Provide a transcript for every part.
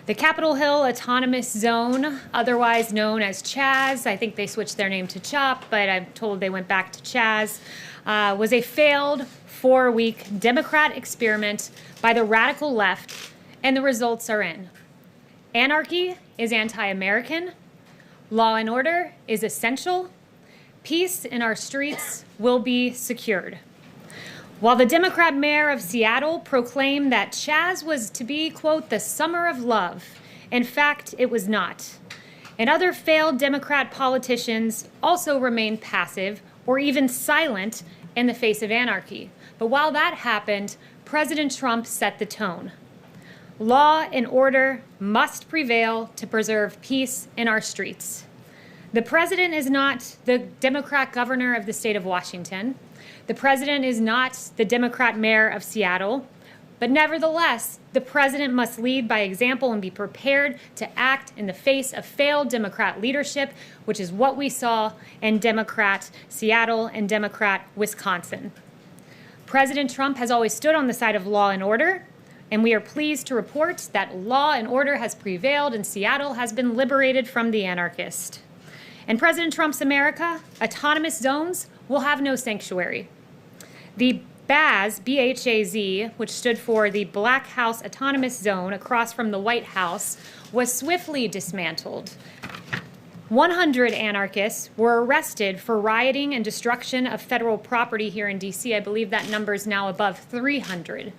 The Capitol Hill Autonomous Zone, otherwise known as CHAZ, I think they switched their name to CHOP, but I'm told they went back to CHAZ, was a failed 4-week Democrat experiment by the radical left, and the results are in. Anarchy is anti-American. Law and order is essential. Peace in our streets will be secured. While the Democrat mayor of Seattle proclaimed that CHAZ was to be, quote, the summer of love, in fact, it was not. And other failed Democrat politicians also remained passive or even silent in the face of anarchy. But while that happened, President Trump set the tone. Law and order must prevail to preserve peace in our streets. The president is not the Democrat governor of the state of Washington. The president is not the Democrat mayor of Seattle. But nevertheless, the president must lead by example and be prepared to act in the face of failed Democrat leadership, which is what we saw in Democrat Seattle and Democrat Wisconsin. President Trump has always stood on the side of law and order, and we are pleased to report that law and order has prevailed and Seattle has been liberated from the anarchists. In President Trump's America, autonomous zones will have no sanctuary. The BAZ, B-H-A-Z, which stood for the Black House Autonomous Zone across from the White House, was swiftly dismantled. 100 anarchists were arrested for rioting and destruction of federal property here in D.C. I believe that number is now above 300.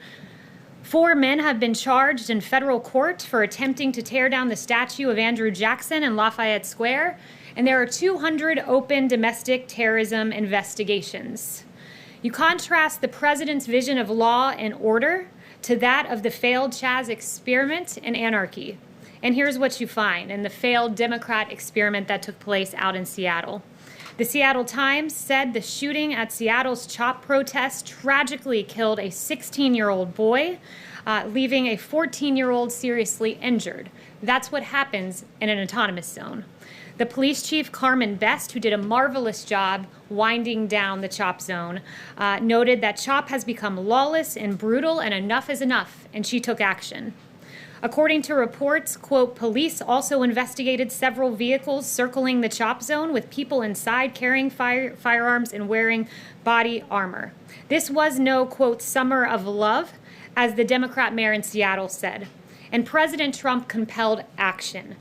4 men have been charged in federal court for attempting to tear down the statue of Andrew Jackson in Lafayette Square, and there are 200 open domestic terrorism investigations. You contrast the president's vision of law and order to that of the failed CHAZ experiment and anarchy. And here's what you find in the failed Democrat experiment that took place out in Seattle. The Seattle Times said the shooting at Seattle's CHOP protest tragically killed a 16-year-old boy, leaving a 14-year-old seriously injured. That's what happens in an autonomous zone. The police chief, Carmen Best, who did a marvelous job winding down the CHOP zone, noted that CHOP has become lawless and brutal and enough is enough, and she took action. According to reports, quote, police also investigated several vehicles circling the CHOP zone with people inside carrying firearms and wearing body armor. This was no, quote, summer of love, as the Democrat mayor in Seattle said. And President Trump compelled action.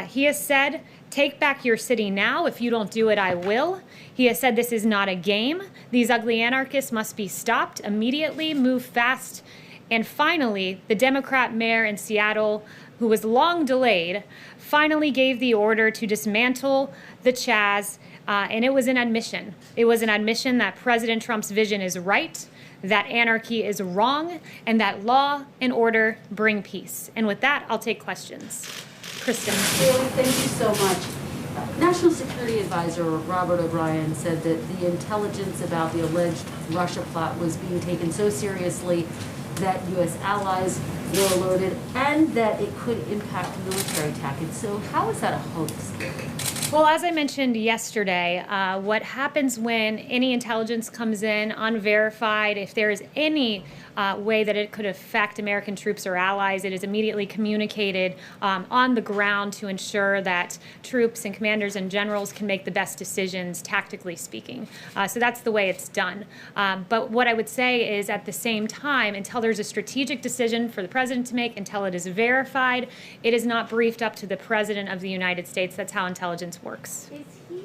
He has said, take back your city now. If you don't do it, I will. He has said this is not a game. These ugly anarchists must be stopped immediately, move fast. And finally, the Democrat mayor in Seattle, who was long delayed, finally gave the order to dismantle the CHAZ, and it was an admission. It was an admission that President Trump's vision is right, that anarchy is wrong, and that law and order bring peace. And with that, I'll take questions. Kristen. Kayleigh, thank you so much. National Security Advisor Robert O'Brien said that the intelligence about the alleged Russia plot was being taken so seriously that U.S. allies were alerted and that it could impact military tactics. So how is that a hoax? Well, as I mentioned yesterday, what happens when any intelligence comes in unverified, if there is any way that it could affect American troops or allies, it is immediately communicated on the ground to ensure that troops and commanders and generals can make the best decisions, tactically speaking. So that's the way it's done. But what I would say is at the same time, until there's a strategic decision for the president to make, until it is verified, it is not briefed up to the president of the United States. That's how intelligence works. Is he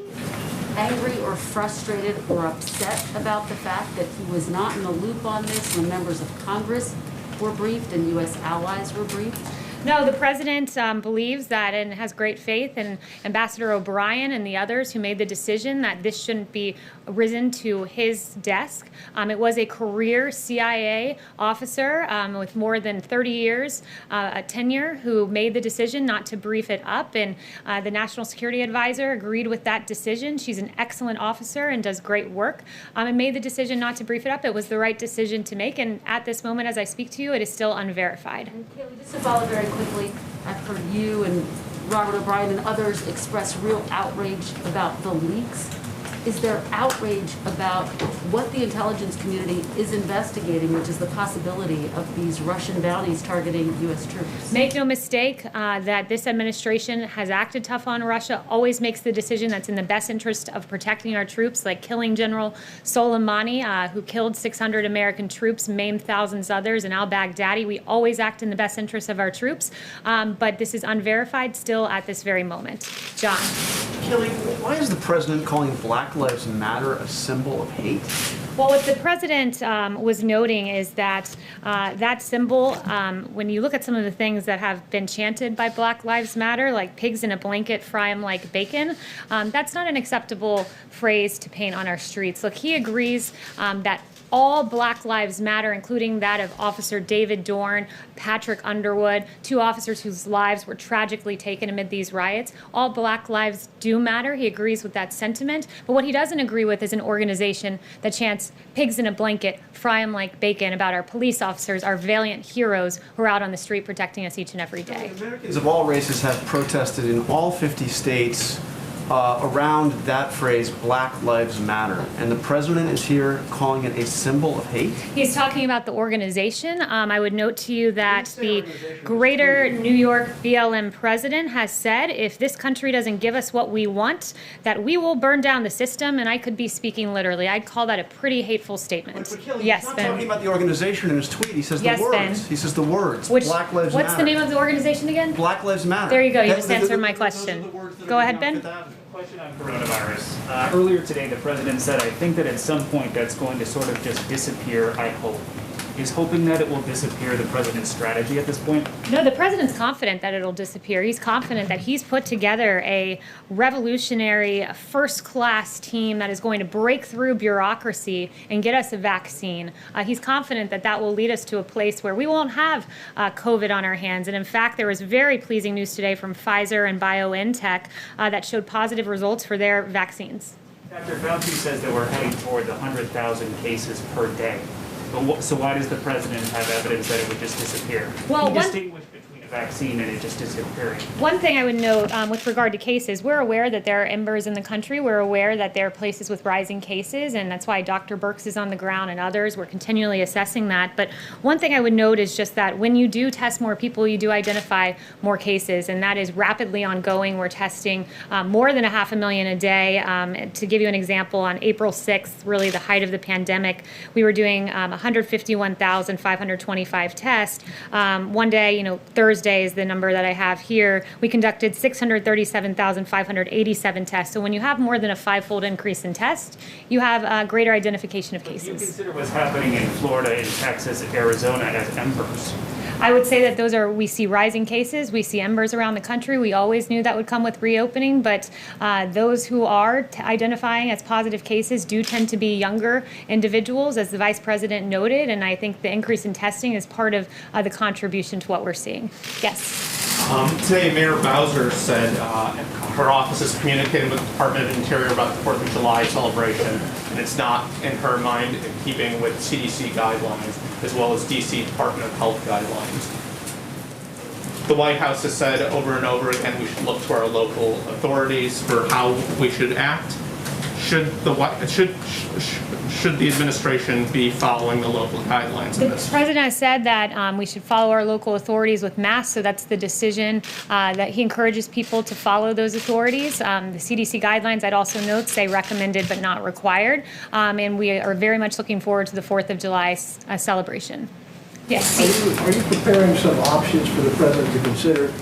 angry or frustrated or upset about the fact that he was not in the loop on this when members of Congress were briefed and U.S. allies were briefed? No, the president believes that and has great faith in Ambassador O'Brien and the others who made the decision that this shouldn't be risen to his desk. It was a career CIA officer with more than 30 years tenure who made the decision not to brief it up, and the National Security Advisor agreed with that decision. She's an excellent officer and does great work, and made the decision not to brief it up. It was the right decision to make, and at this moment as I speak to you, it is still unverified. And Kayleigh, just to follow very quickly, I've heard you and Robert O'Brien and others express real outrage about the leaks. is there outrage about what the intelligence community is investigating, which is the possibility of these Russian bounties targeting U.S. troops? Make no mistake that this administration has acted tough on Russia, always makes the decision that's in the best interest of protecting our troops, like killing General Soleimani, who killed 600 American troops, maimed thousands others, and al-Baghdadi. We always act in the best interest of our troops, but this is unverified still at this very moment. John. Kayleigh, why is the president calling Black Lives Matter a symbol of hate? Well, what the president was noting is that that symbol, when you look at some of the things that have been chanted by Black Lives Matter, like pigs in a blanket, fry 'em like bacon, that's not an acceptable phrase to paint on our streets. Look, he agrees that all Black Lives Matter, including that of Officer David Dorn, Patrick Underwood, 2 officers whose lives were tragically taken amid these riots. All Black lives do matter. He agrees with that sentiment. But what he doesn't agree with is an organization that chants pigs in a blanket, fry 'em like bacon about our police officers, our valiant heroes who are out on the street protecting us each and every day. Americans of all races have protested in all 50 states around that phrase, Black Lives Matter, and the president is here calling it a symbol of hate? He's talking about the organization. I would note to you that the Greater New York BLM president has said if this country doesn't give us what we want, that we will burn down the system, and I could be speaking literally. I'd call that a pretty hateful statement. But Kayleigh, Yes, he's not Ben. talking about the organization in his tweet. He says Yes, the words. Ben. He says the words. Which, Black Lives Matter. what's the name of the organization again? Black Lives Matter. There you go. You just Those are answered the- my those are question. the words that Go are ahead, being on Ben. Fifth Avenue. Question on coronavirus. Earlier today, the president said, I think that at some point that's going to sort of just disappear, I hope. Is hoping that it will disappear the president's strategy at this point? No, the president's confident that it'll disappear. He's confident that he's put together a revolutionary, first-class team that is going to break through bureaucracy and get us a vaccine. He's confident that that will lead us to a place where we won't have COVID on our hands. And in fact, there was very pleasing news today from Pfizer and BioNTech that showed positive results for their vaccines. Dr. Fauci says that we're heading towards 100,000 cases per day. But so why does the president have evidence that it would just disappear? Well, he distinguished between a vaccine and it just disappearing. One thing I would note with regard to cases, we're aware that there are embers in the country. We're aware that there are places with rising cases, and that's why Dr. Birx is on the ground and others. We're continually assessing that. But one thing I would note is just that when you do test more people, you do identify more cases, and that is rapidly ongoing. We're testing more than 500,000 a day. To give you an example, on April 6th, really the height of the pandemic, we were doing 151,525 tests. One day, Thursday is the number that I have here. We conducted 637,587 tests. So when you have more than a 5-fold increase in tests, you have a greater identification of cases. Do you consider what's happening in Florida, in Texas, Arizona as embers? I would say that we see rising cases, we see embers around the country. We always knew that would come with reopening, but those who are identifying as positive cases do tend to be younger individuals, as the vice president noted, and I think the increase in testing is part of the contribution to what we're seeing. Yes. Today, Mayor Bowser said her office is communicating with the Department of Interior about the 4th of July celebration, and it's not, in her mind, in keeping with CDC guidelines, as well as DC Department of Health guidelines. The White House has said over and over again we should look to our local authorities for how we should act. Should the administration be following the local guidelines in this? The president has said that we should follow our local authorities with masks, so that's the decision that he encourages people to follow those authorities. The CDC guidelines, I'd also note, say recommended but not required, and we are very much looking forward to the 4th of July celebration. Yes. Are you preparing some options for the president to consider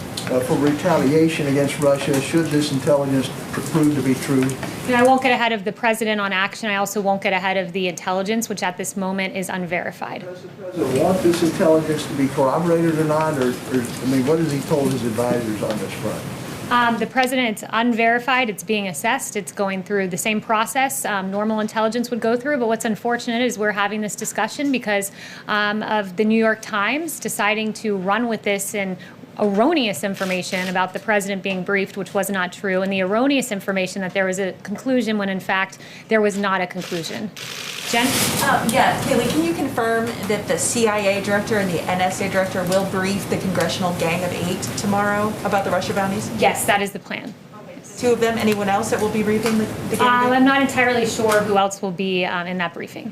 for retaliation against Russia should this intelligence prove to be true? And I won't get ahead of the president on action. I also won't get ahead of the intelligence, which at this moment is unverified. Does the president want this intelligence to be corroborated or not? Or what has he told his advisors on this front? The president, it's unverified. It's being assessed. It's going through the same process normal intelligence would go through. But what's unfortunate is we're having this discussion because of the New York Times deciding to run with this and erroneous information about the president being briefed, which was not true, and the erroneous information that there was a conclusion when in fact there was not a conclusion. Jen? Yeah, Kayleigh, can you confirm that the CIA director and the NSA director will brief the Congressional Gang of 8 tomorrow about the Russia bounties? Yes, that is the plan. Two of them. Anyone else that will be briefing the candidate? I'm not entirely sure who else will be in that briefing.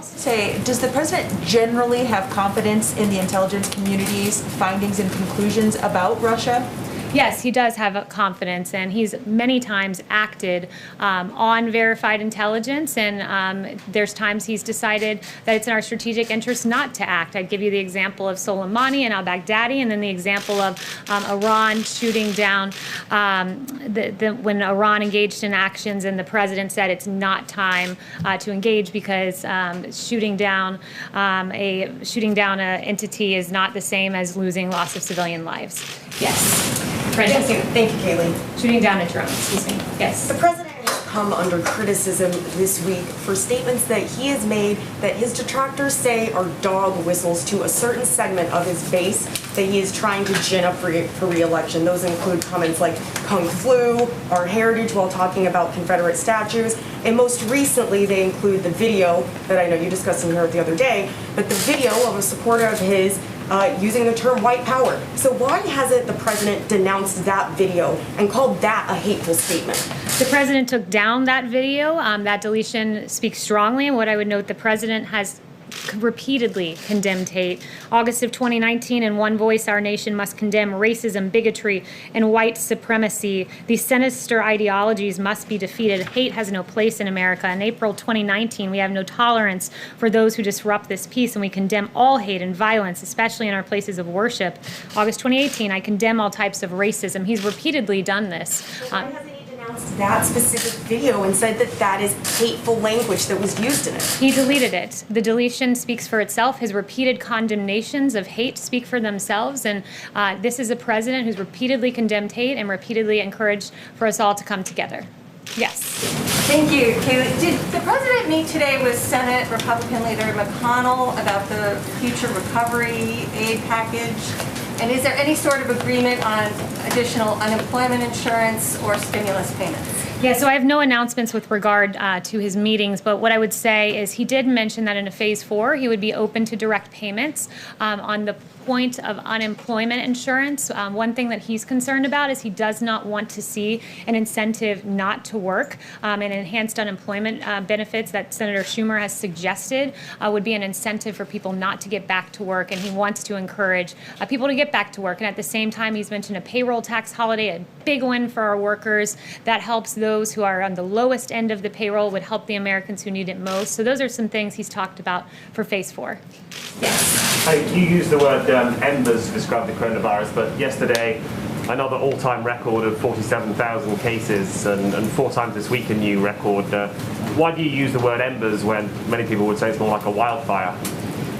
Say, does the president generally have confidence in the intelligence community's findings and conclusions about Russia? Yes, he does have confidence, and he's many times acted on verified intelligence, and there's times he's decided that it's in our strategic interest not to act. I'd give you the example of Soleimani and al-Baghdadi, and then the example of Iran shooting down, when Iran engaged in actions and the president said it's not time to engage because shooting down an entity is not the same as losing loss of civilian lives. Yes. Thank you. Thank you, Kayleigh. Shooting down a drone, excuse me. Yes. The president has come under criticism this week for statements that he has made that his detractors say are dog whistles to a certain segment of his base that he is trying to gin up for re-election. Those include comments like Kung Flu, our heritage, while talking about Confederate statues. And most recently, they include the video that I know you discussed in here the other day, but the video of a supporter of his using the term white power. So why hasn't the president denounced that video and called that a hateful statement? The president took down that video. That deletion speaks strongly, and what I would note, the president has repeatedly condemned hate. August of 2019, in one voice, our nation must condemn racism, bigotry, and white supremacy. These sinister ideologies must be defeated. Hate has no place in America. In April 2019, we have no tolerance for those who disrupt this peace, and we condemn all hate and violence, especially in our places of worship. August 2018, I condemn all types of racism. He's repeatedly done this. That specific video and said that that is hateful language that was used in it. He deleted it. The deletion speaks for itself. His repeated condemnations of hate speak for themselves, and this is a president who's repeatedly condemned hate and repeatedly encouraged for us all to come together. Yes. Thank you, Kayleigh. Did the president meet today with Senate Republican leader McConnell about the future recovery aid package? And is there any sort of agreement on additional unemployment insurance or stimulus payments? Yeah, so I have no announcements with regard to his meetings, but what I would say is he did mention that in a phase 4, he would be open to direct payments on the point of unemployment insurance. One thing that he's concerned about is he does not want to see an incentive not to work, and enhanced unemployment benefits that Senator Schumer has suggested would be an incentive for people not to get back to work, and he wants to encourage people to get back to work. And at the same time, he's mentioned a payroll tax holiday, a big win for our workers that helps those who are on the lowest end of the payroll, would help the Americans who need it most. So those are some things he's talked about for phase 4. Yes. You used the word embers to describe the coronavirus, but yesterday another all-time record of 47,000 cases, and 4 times this week a new record. Why do you use the word embers when many people would say it's more like a wildfire?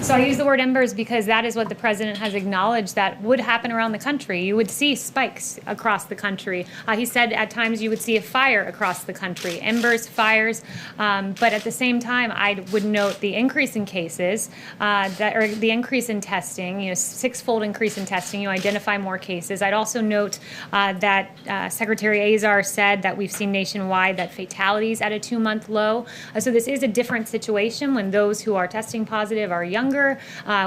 So I use the word embers because that is what the president has acknowledged that would happen around the country. You would see spikes across the country. He said at times you would see a fire across the country, embers, fires. But at the same time, I would note the increase in cases, or the increase in testing, 6-fold increase in testing. You identify more cases. I'd also note that Secretary Azar said that we've seen nationwide that fatalities at a 2-month low. So this is a different situation when those who are testing positive are younger.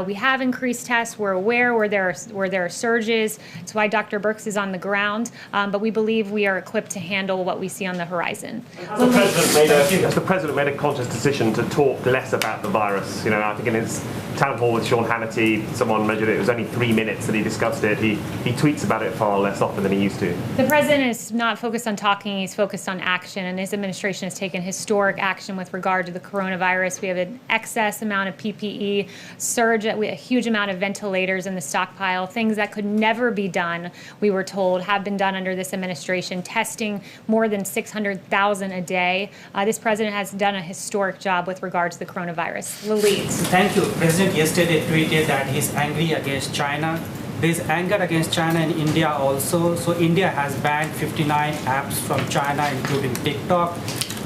We have increased tests. We're aware where there are surges. That's why Dr. Birx is on the ground. But we believe we are equipped to handle what we see on the horizon. Has the president made a conscious decision to talk less about the virus? I think in his town hall with Sean Hannity, someone measured it was only 3 minutes that he discussed it. He tweets about it far less often than he used to. The president is not focused on talking. He's focused on action, and his administration has taken historic action with regard to the coronavirus. We have an excess amount of PPE, surge, a huge amount of ventilators in the stockpile, things that could never be done, we were told, have been done under this administration, testing more than 600,000 a day. This president has done a historic job with regard to the coronavirus. Lalit. Thank you. President yesterday tweeted that he's angry against China. There's anger against China in India also. So India has banned 59 apps from China, including TikTok.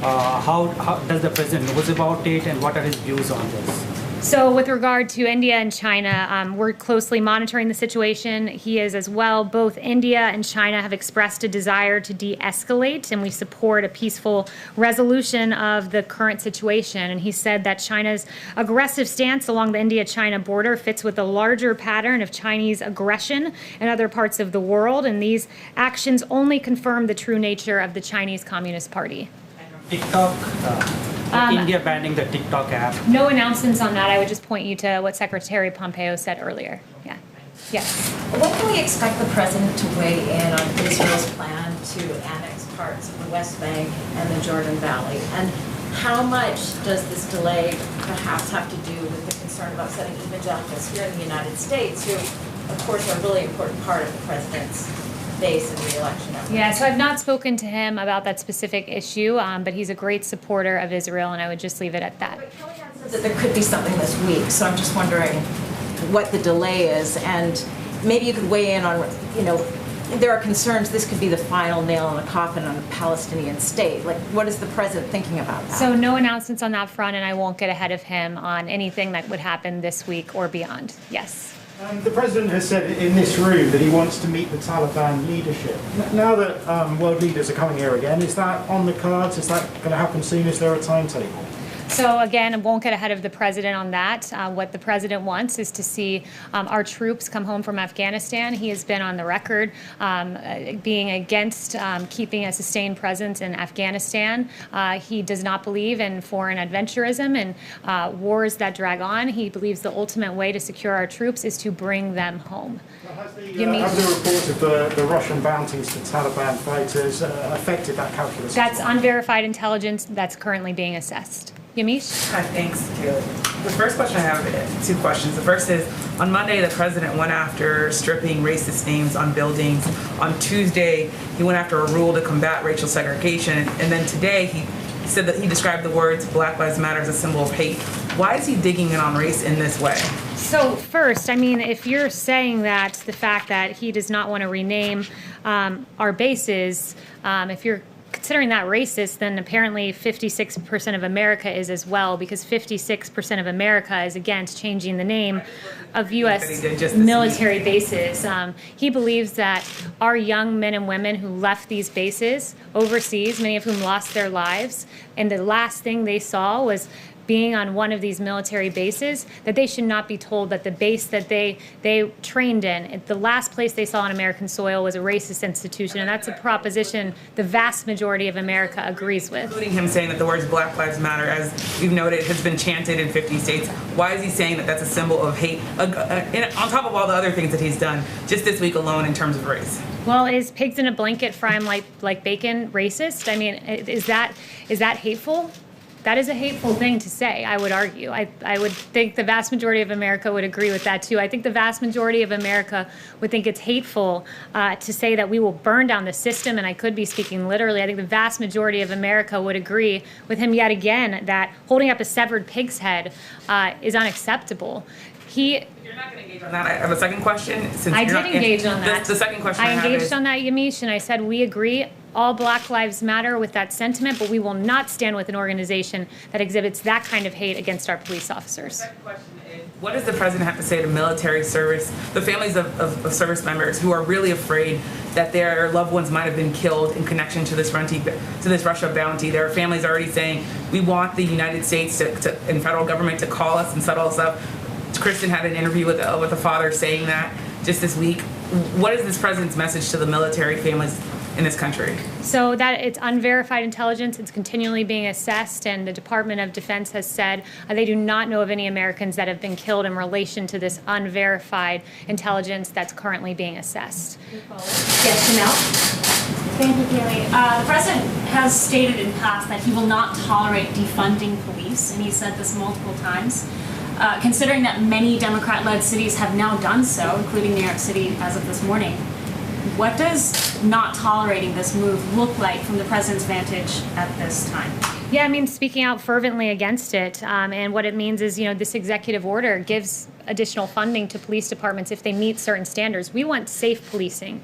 How does the president knows about it, and what are his views on this? So with regard to India and China, we're closely monitoring the situation. He is as well. Both India and China have expressed a desire to de-escalate, and we support a peaceful resolution of the current situation. And he said that China's aggressive stance along the India-China border fits with a larger pattern of Chinese aggression in other parts of the world, and these actions only confirm the true nature of the Chinese Communist Party. TikTok, India banning the TikTok app. No announcements on that. I would just point you to what Secretary Pompeo said earlier. Yeah. Yes. When can we expect the president to weigh in on Israel's plan to annex parts of the West Bank and the Jordan Valley? And how much does this delay perhaps have to do with the concern about setting evangelicals here in the United States, who, of course, are a really important part of the president's base in the election effort? Yeah, so I've not spoken to him about that specific issue, but he's a great supporter of Israel, and I would just leave it at that. But Kayleigh said that there could be something this week, so I'm just wondering what the delay is, and maybe you could weigh in on, there are concerns this could be the final nail in the coffin on a Palestinian state. Like, what is the president thinking about that? So no announcements on that front, and I won't get ahead of him on anything that would happen this week or beyond. Yes. The president has said in this room that he wants to meet the Taliban leadership. Now that world leaders are coming here again, is that on the cards? Is that going to happen soon? Is there a timetable? So again, I won't get ahead of the president on that. What the president wants is to see our troops come home from Afghanistan. He has been on the record being against keeping a sustained presence in Afghanistan. He does not believe in foreign adventurism and wars that drag on. He believes the ultimate way to secure our troops is to bring them home. Have the reports of the Russian bounties to Taliban fighters affected that calculus? That's unverified intelligence that's currently being assessed. Yamish? Hi, thanks, Kayleigh. The first question I have is two questions. The first is, on Monday, the president went after stripping racist names on buildings. On Tuesday, he went after a rule to combat racial segregation. And then today, he said that he described the words Black Lives Matter as a symbol of hate. Why is he digging in on race in this way? So first, I mean, if you're saying that the fact that he does not want to rename our bases, if you're considering that racist, then apparently 56% of America is as well, because 56% of America is against changing the name of U.S. military bases. He believes that our young men and women who left these bases overseas, many of whom lost their lives, and the last thing they saw was being on one of these military bases, that they should not be told that the base that they trained in, the last place they saw on American soil, was a racist institution, and that's a proposition the vast majority of America agrees with. Including him saying that the words Black Lives Matter, as we've noted, has been chanted in 50 states. Why is he saying that that's a symbol of hate, on top of all the other things that he's done just this week alone in terms of race? Well, is pigs in a blanket fry 'em like bacon racist? I mean, is that hateful? That is a hateful thing to say, I would argue. I would think the vast majority of America would agree with that, too. I think the vast majority of America would think it's hateful to say that we will burn down the system, and I could be speaking literally. I think the vast majority of America would agree with him yet again that holding up a severed pig's head is unacceptable. You're not going to engage on that. I have a second question. I did engage on that. The second question I engaged on that, Yamish, and I said we agree. All Black Lives Matter with that sentiment, but we will not stand with an organization that exhibits that kind of hate against our police officers. The second question is, what does the president have to say to military service, the families of service members who are really afraid that their loved ones might have been killed in connection to this Russia bounty? There are families already saying, we want the United States and federal government to call us and settle us up. Kristen had an interview with a father saying that just this week. What is this president's message to the military families in this country? So that it's unverified intelligence. It's continually being assessed, and the Department of Defense has said they do not know of any Americans that have been killed in relation to this unverified intelligence that's currently being assessed. Yes, Janelle? Thank you, Kayleigh. The president has stated in the past that he will not tolerate defunding police, and he said this multiple times. Considering that many Democrat-led cities have now done so, including New York City as of this morning, what does not tolerating this move look like from the president's vantage at this time? Yeah, I mean, speaking out fervently against it, and what it means is, this executive order gives additional funding to police departments if they meet certain standards. We want safe policing.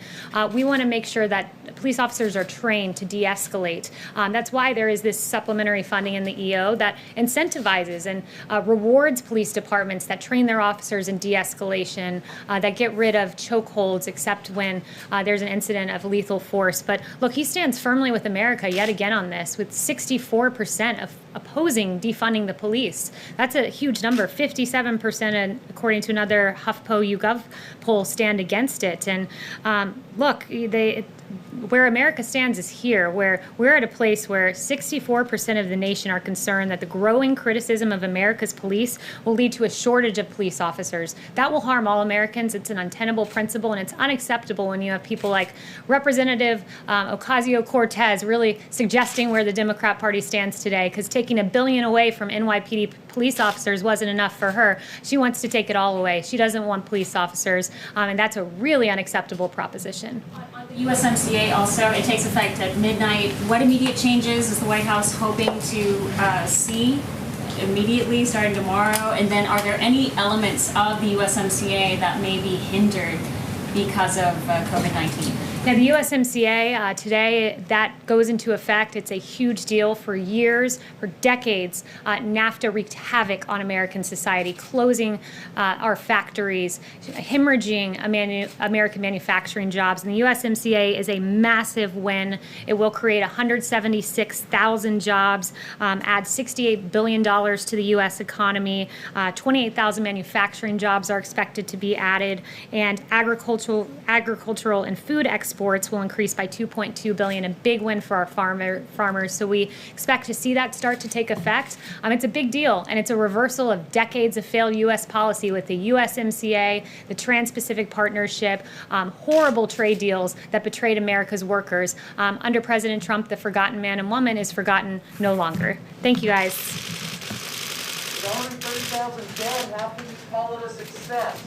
We want to make sure that police officers are trained to de-escalate. That's why there is this supplementary funding in the EO that incentivizes and rewards police departments that train their officers in de-escalation, that get rid of chokeholds except when there's an incident of lethal force. But look, he stands firmly with America yet again on this, with 64% of opposing defunding the police. That's a huge number. 57%, according to another HuffPo YouGov poll, stand against it. And look, where America stands is here, where we're at a place where 64% of the nation are concerned that the growing criticism of America's police will lead to a shortage of police officers. That will harm all Americans. It's an untenable principle, and it's unacceptable when you have people like Representative Ocasio-Cortez really suggesting where the Democrat Party stands today, because taking $1 billion away from NYPD police officers wasn't enough for her. She wants to take it all away. She doesn't want police officers, and that's a really unacceptable proposition. On the USMCA also, it takes effect at midnight. What immediate changes is the White House hoping to see immediately starting tomorrow? And then are there any elements of the USMCA that may be hindered because of COVID-19? Yeah, the USMCA today, that goes into effect. It's a huge deal. For years, for decades, NAFTA wreaked havoc on American society, closing our factories, hemorrhaging American manufacturing jobs. And the USMCA is a massive win. It will create 176,000 jobs, add $68 billion to the U.S. economy. 28,000 manufacturing jobs are expected to be added, and agricultural and food exports will increase by $2.2 billion, a big win for our farmers. So we expect to see that start to take effect. It's a big deal, and it's a reversal of decades of failed U.S. policy with the USMCA, the Trans-Pacific Partnership, horrible trade deals that betrayed America's workers. Under President Trump, the forgotten man and woman is forgotten no longer. Thank you, guys. With 130,000 dead, how can you call it a success?